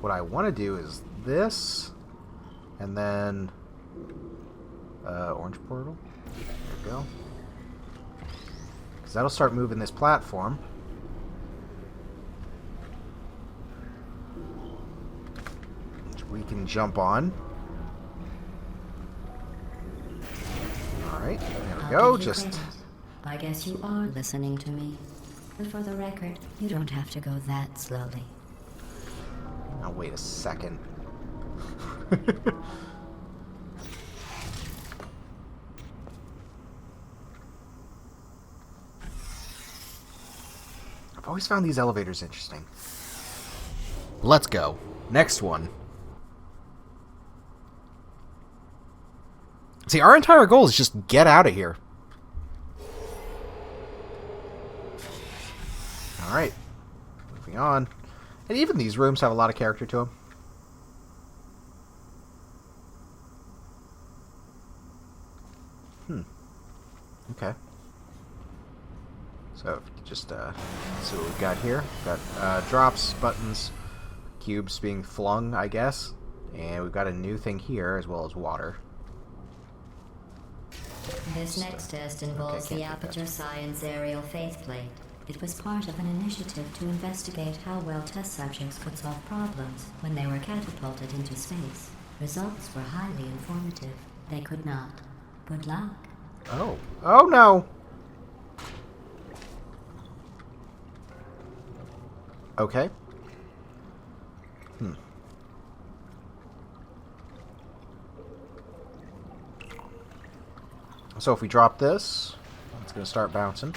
Speaker 2: What I want to do is this, and then orange portal. There we go. Because that'll start moving this platform. Which we can jump on. Alright, there we
Speaker 5: I'll
Speaker 2: go.
Speaker 5: give you
Speaker 2: Just.
Speaker 5: credit. I guess you are listening to me. But for the record, you don't have to go that slowly.
Speaker 2: Now, wait a second. I've always found these elevators interesting. Let's go. Next one. See, our entire goal is just get out of here. Alright. Moving on. And even these rooms have a lot of character to them. Okay. So, just see what we've got here. We've got drops, buttons, cubes being flung, I guess. And we've got a new thing here, as well as water.
Speaker 5: This next test involves
Speaker 2: Okay,
Speaker 5: the
Speaker 2: can't do that.
Speaker 5: Aperture Science aerial faceplate. It was part of an initiative to investigate how well test subjects could solve problems when they were catapulted into space. Results were highly informative. They could not. Good luck.
Speaker 2: Oh. Oh, no! Okay. So if we drop this, it's going to start bouncing.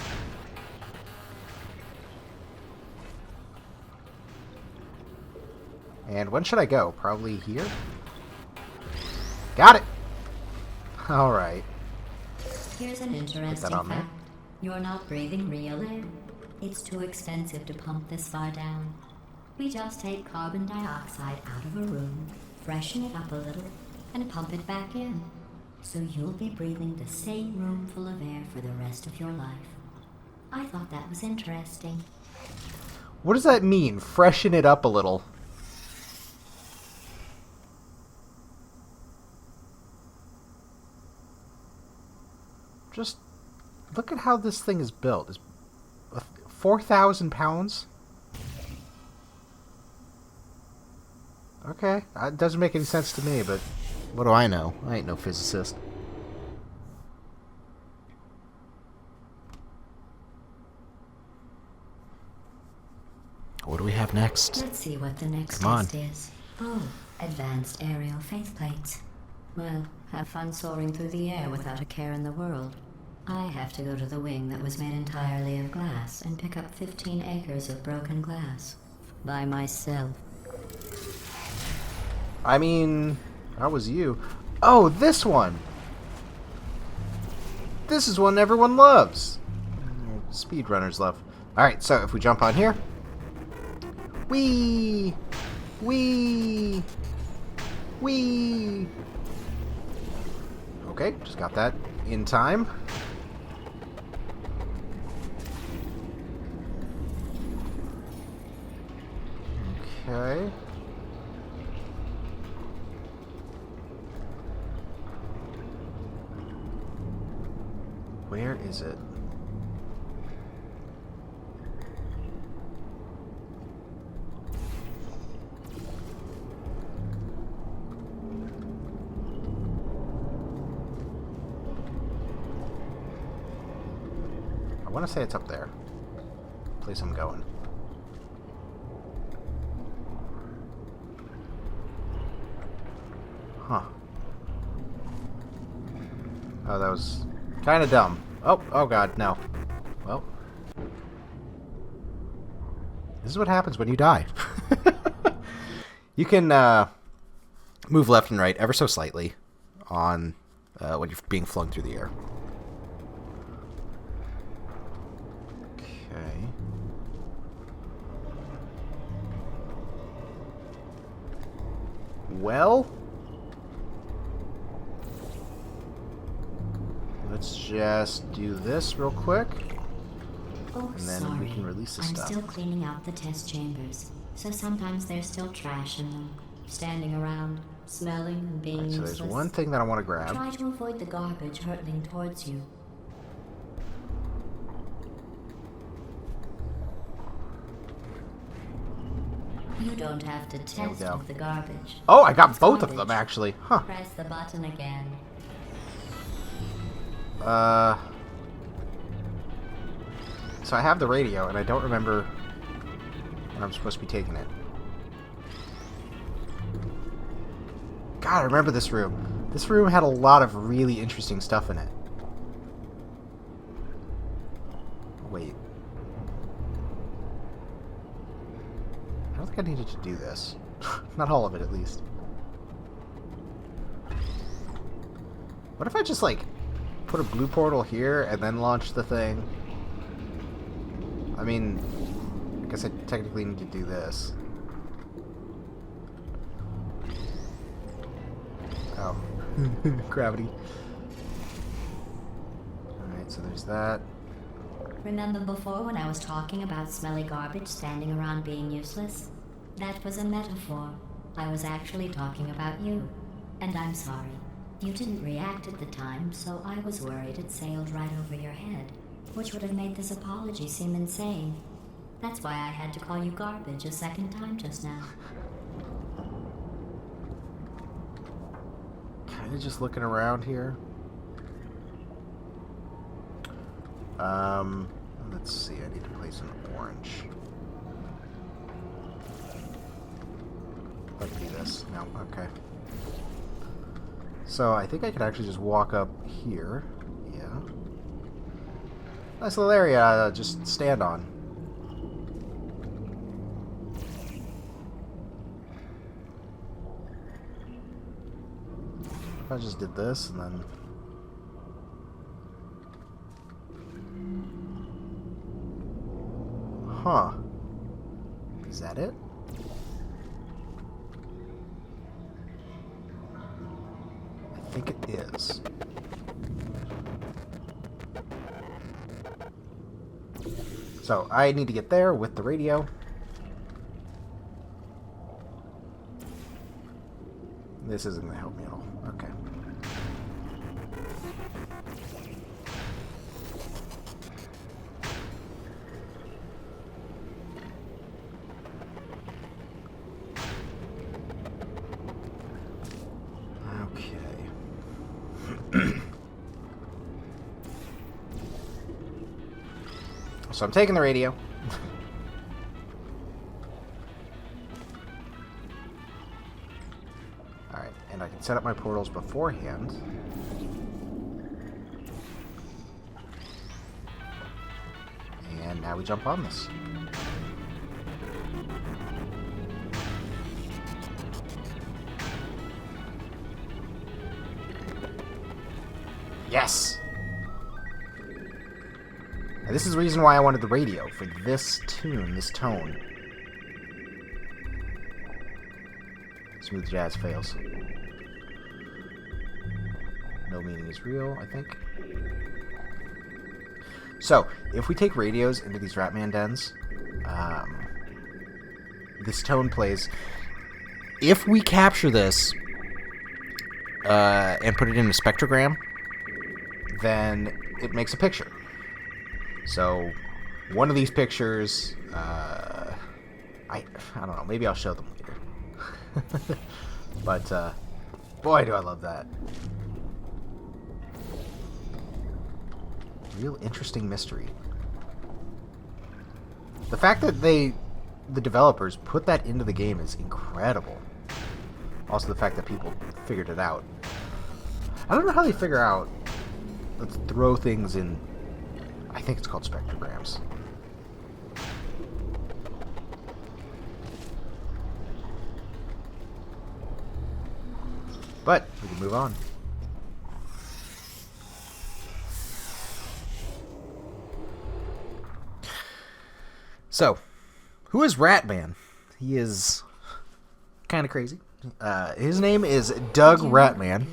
Speaker 2: And when should I go? Probably here? Got it! Alright.
Speaker 5: Here's an interesting
Speaker 2: on there.
Speaker 5: fact. You're not breathing real air. It's too expensive to pump this far down. We just take carbon dioxide out of a room, freshen it up a little, and pump it back in. So you'll be breathing the same room full of air for the rest of your life. I thought that was interesting.
Speaker 2: What does that mean? Freshen it up a little. Just look at how this thing is built. It's 4,000 pounds? Okay, it doesn't make any sense to me, but what do I know? I ain't no physicist. What do we have next?
Speaker 5: Let's see what the next
Speaker 2: Come on.
Speaker 5: test is. Oh, advanced aerial faceplates. Well, have fun soaring through the air without a care in the world. I have to go to the wing that was made entirely of glass and pick up 15 acres of broken glass. By myself.
Speaker 2: I mean, that was you. Oh, this one! This is one everyone loves. Speedrunners love. Alright, so if we jump on here. Whee! Whee! Whee! Okay, just got that in time. Okay. Where is it? I want to say it's up there. Place I'm going. Huh. Oh, that was kind of dumb. Oh god, no. Well. This is what happens when you die. You can move left and right ever so slightly on when you're being flung through the air. Okay. Well, let's just do this real quick.
Speaker 5: Oh,
Speaker 2: And then
Speaker 5: sorry.
Speaker 2: we can release the
Speaker 5: I'm
Speaker 2: stuff.
Speaker 5: still cleaning out the test chambers, so sometimes there's still trash in them, standing around, smelling and being
Speaker 2: So
Speaker 5: useless.
Speaker 2: there's one thing that I want to grab.
Speaker 5: Try to avoid the garbage hurtling towards you. You don't have to
Speaker 2: we
Speaker 5: test
Speaker 2: go.
Speaker 5: with the garbage.
Speaker 2: Oh, I got
Speaker 5: It's
Speaker 2: both of them
Speaker 5: garbage.
Speaker 2: actually. Huh.
Speaker 5: Press the button again.
Speaker 2: So I have the radio, and I don't remember when I'm supposed to be taking it. God, I remember this room. This room had a lot of really interesting stuff in it. Wait. I don't think I needed to do this. Not all of it, at least. What if I just, like, put a blue portal here and then launch the thing? I mean, I guess I technically need to do this. Oh. Gravity. Alright, so there's that.
Speaker 5: Remember before when I was talking about smelly garbage standing around being useless? That was a metaphor. I was actually talking about you. And I'm sorry. You didn't react at the time, so I was worried it sailed right over your head, which would have made this apology seem insane. That's why I had to call you garbage a second time just now.
Speaker 2: Kinda just looking around here. Let's see, I need to place an orange. Let's do this. No, okay. So I think I could actually just walk up here. Yeah. Nice little area to just stand on. If I just did this and then... Huh. Is that it? I think it is. So, I need to get there with the radio. This isn't going to help me at all. Okay. So I'm taking the radio. Alright, and I can set up my portals beforehand. And now we jump on this. Yes! And this is the reason why I wanted the radio, for this tune, this tone. Smooth jazz fails. No meaning is real, I think. So, if we take radios into these Ratman dens, this tone plays. If we capture this and put it in a spectrogram, then it makes a picture. So, one of these pictures, I don't know, maybe I'll show them later. But, boy, do I love that. Real interesting mystery. The fact that the developers put that into the game is incredible. Also, the fact that people figured it out. I don't know how they figure out, let's throw things in. I think it's called spectrograms. But we can move on. So, who is Ratman? He is kind of crazy. His name is Doug Ratman.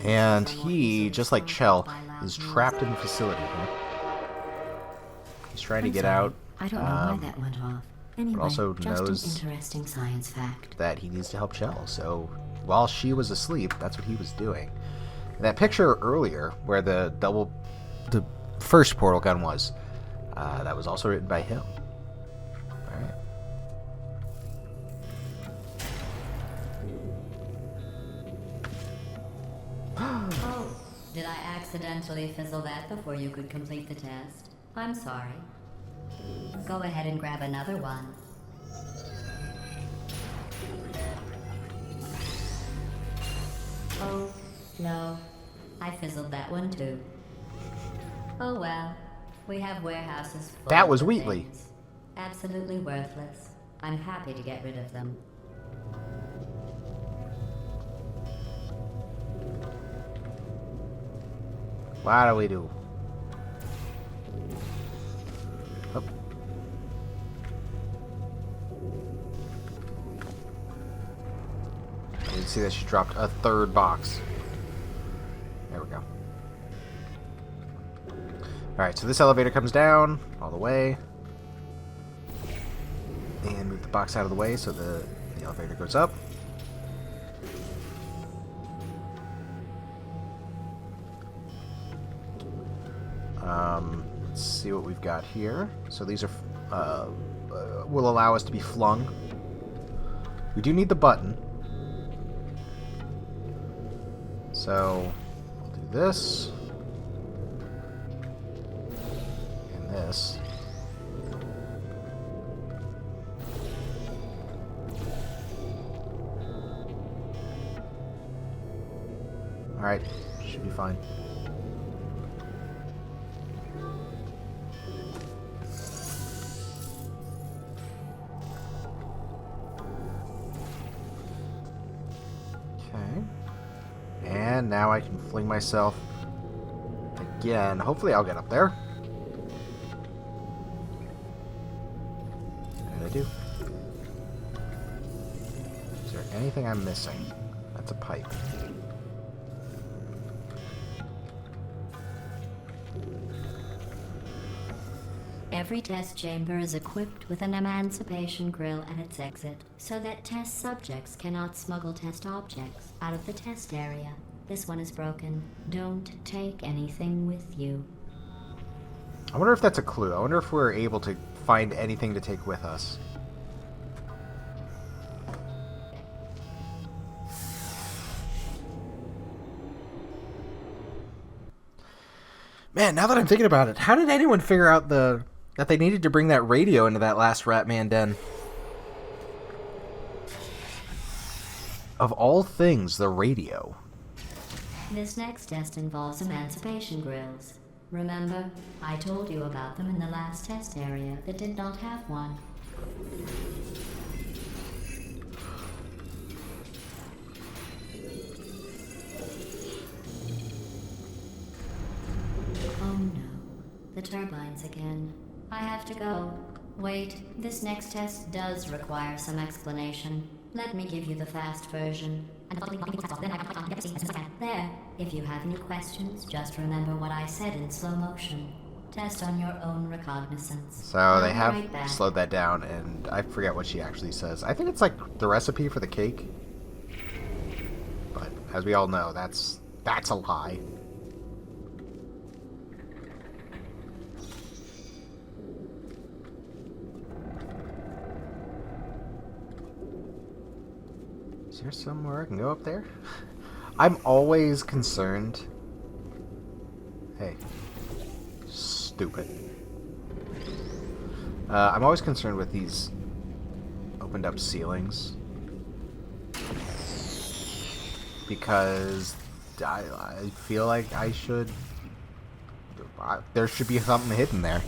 Speaker 2: And he, just like Chell, is trapped in the facility here. He's trying to get out.
Speaker 5: I don't know why that went off. Anyway,
Speaker 2: but also
Speaker 5: just
Speaker 2: knows
Speaker 5: an interesting science fact.
Speaker 2: that he needs to help Chell. So while she was asleep, that's what he was doing. That picture earlier, where the first portal gun was, that was also written by him. All right.
Speaker 5: Oh, did I accidentally fizzle that before you could complete the test? I'm sorry. Go ahead and grab another one. Oh, no. I fizzled that one too. Oh well. We have warehouses full
Speaker 2: That was
Speaker 5: of
Speaker 2: Wheatley.
Speaker 5: things. Absolutely worthless. I'm happy to get rid of them.
Speaker 2: What do we do? Oh. You can see that she dropped a third box. There we go. Alright, so this elevator comes down all the way. And move the box out of the way so the elevator goes up. Let's see what we've got here. So these are will allow us to be flung. We do need the button. So we'll do this and this. All right, should be fine. And now I can fling myself again. Hopefully I'll get up there. And I do. Is there anything I'm missing? That's a pipe.
Speaker 5: Every test chamber is equipped with an emancipation grill at its exit, so that test subjects cannot smuggle test objects out of the test area. This one is broken. Don't take anything with you.
Speaker 2: I wonder if that's a clue. I wonder if we're able to find anything to take with us. Man, now that I'm thinking about it, how did anyone figure out that they needed to bring that radio into that last Ratman den? Of all things, the radio.
Speaker 5: This next test involves emancipation grills. Remember, I told you about them in the last test area that did not have one. Oh no, the turbines again. I have to go. Wait, this next test does require some explanation. Let me give you the fast version. There. If you have any questions, just remember what I said in slow motion. Test on your own recognizance.
Speaker 2: So they have
Speaker 5: right back.
Speaker 2: slowed that down, and I forget what she actually says. I think it's like the recipe for the cake. But as we all know, that's a lie. Is there somewhere I can go up there? I'm always concerned. Hey. Stupid. I'm always concerned with these opened up ceilings. Because I feel like there should be something hidden there.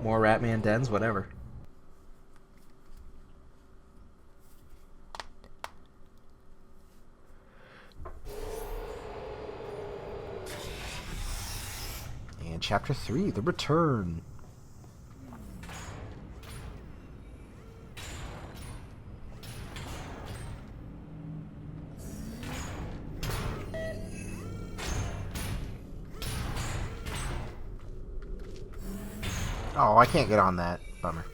Speaker 2: More Ratman dens, whatever. And Chapter 3, The Return. Oh, I can't get on that. Bummer.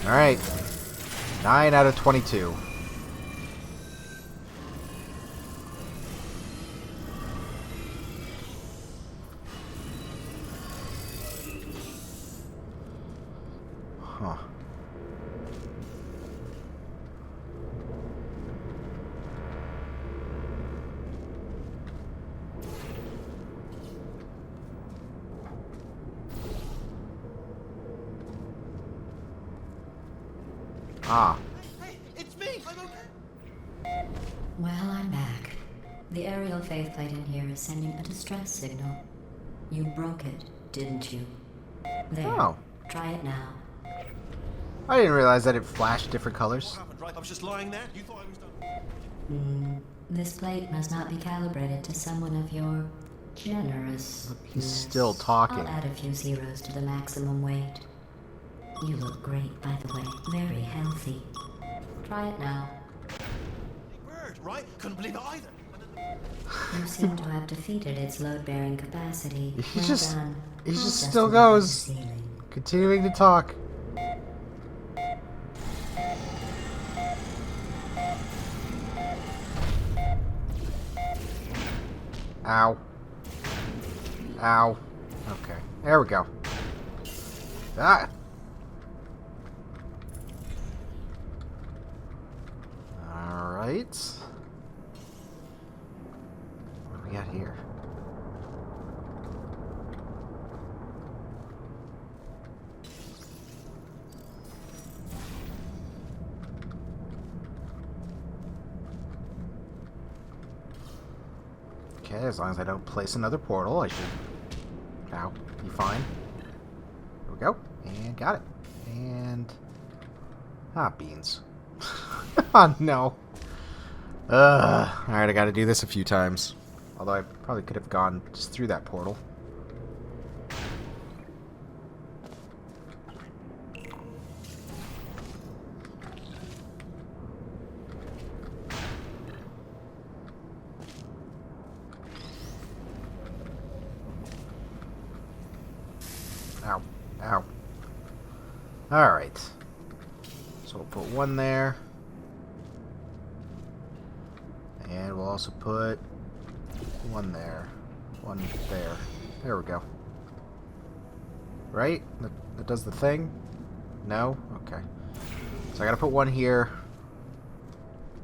Speaker 2: Alright. 9 out of 22. Huh. Ah.
Speaker 3: Hey, it's me! I'm okay.
Speaker 5: Well, I'm back. The aerial faceplate in here is sending a distress signal. You broke it, didn't you? There.
Speaker 2: Oh.
Speaker 5: Try it now.
Speaker 2: I didn't realize that it flashed different colors.
Speaker 3: What happened, right? I was just lying there. You thought I was done.
Speaker 5: This plate must not be calibrated to someone of your Generous.
Speaker 2: He's still talking.
Speaker 5: I'll add a few zeros to the maximum weight. You look great, by the way. Very healthy. Try it now.
Speaker 3: Bird, right? Couldn't believe it either.
Speaker 5: You seem to have defeated its load-bearing capacity.
Speaker 2: He
Speaker 5: Well
Speaker 2: just-
Speaker 5: done.
Speaker 2: he
Speaker 5: I'll
Speaker 2: just
Speaker 5: dust
Speaker 2: still
Speaker 5: it off the
Speaker 2: goes.
Speaker 5: ceiling.
Speaker 2: Continuing to talk. Ow. Ow. Okay. There we go. Ah. Alright. What do we got here? Okay, as long as I don't place another portal, I should... Ow, be fine. There we go. And got it. And... Ah, beans. Oh, no. Alright, I gotta do this a few times. Although I probably could have gone just through that portal. Ow. Ow. Alright. So we'll put one there. And we'll also put one there. One there. There we go. Right? That does the thing? No? Okay. So I gotta put one here.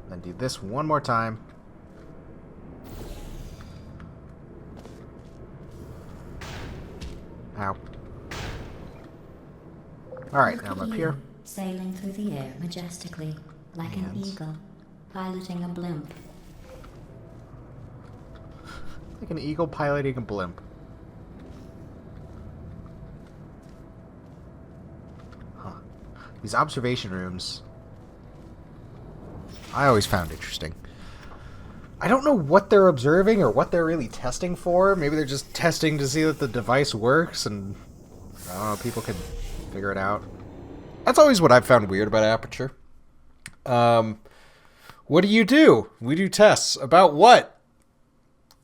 Speaker 2: Then do this one more time. Ow. Alright, now I'm
Speaker 5: Look
Speaker 2: up
Speaker 5: at
Speaker 2: here.
Speaker 5: you, sailing through the air majestically, like an
Speaker 2: And-
Speaker 5: eagle, piloting a blimp.
Speaker 2: Like an eagle piloting a blimp. Huh. These observation rooms, I always found interesting. I don't know what they're observing or what they're really testing for. Maybe they're just testing to see that the device works and, I don't know, people can figure it out. That's always what I've found weird about Aperture. What do? We do tests. About what?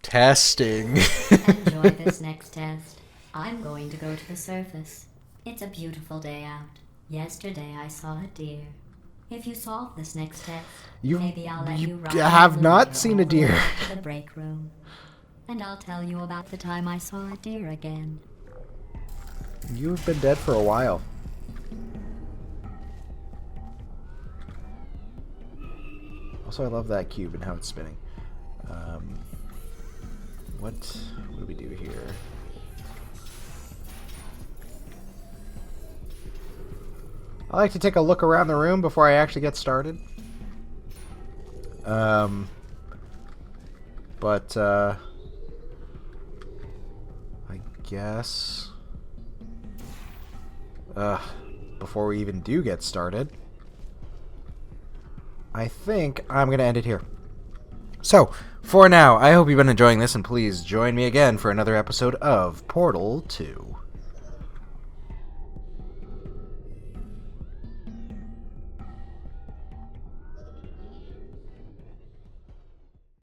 Speaker 2: Testing.
Speaker 5: Enjoy this next test. I'm going to go to the surface. It's a beautiful day out. Yesterday I saw a deer. If you solve this next test, maybe I'll let you ride
Speaker 2: have
Speaker 5: the
Speaker 2: not
Speaker 5: deer
Speaker 2: seen
Speaker 5: all
Speaker 2: a
Speaker 5: the way
Speaker 2: deer.
Speaker 5: to the break room. And I'll tell you about the time I saw a deer again.
Speaker 2: You've been dead for a while. Also, I love that cube and how it's spinning. What do we do here? I like to take a look around the room before I actually get started. But I guess before we even do get started, I think I'm going to end it here. So, for now, I hope you've been enjoying this, and please join me again for another episode of Portal 2.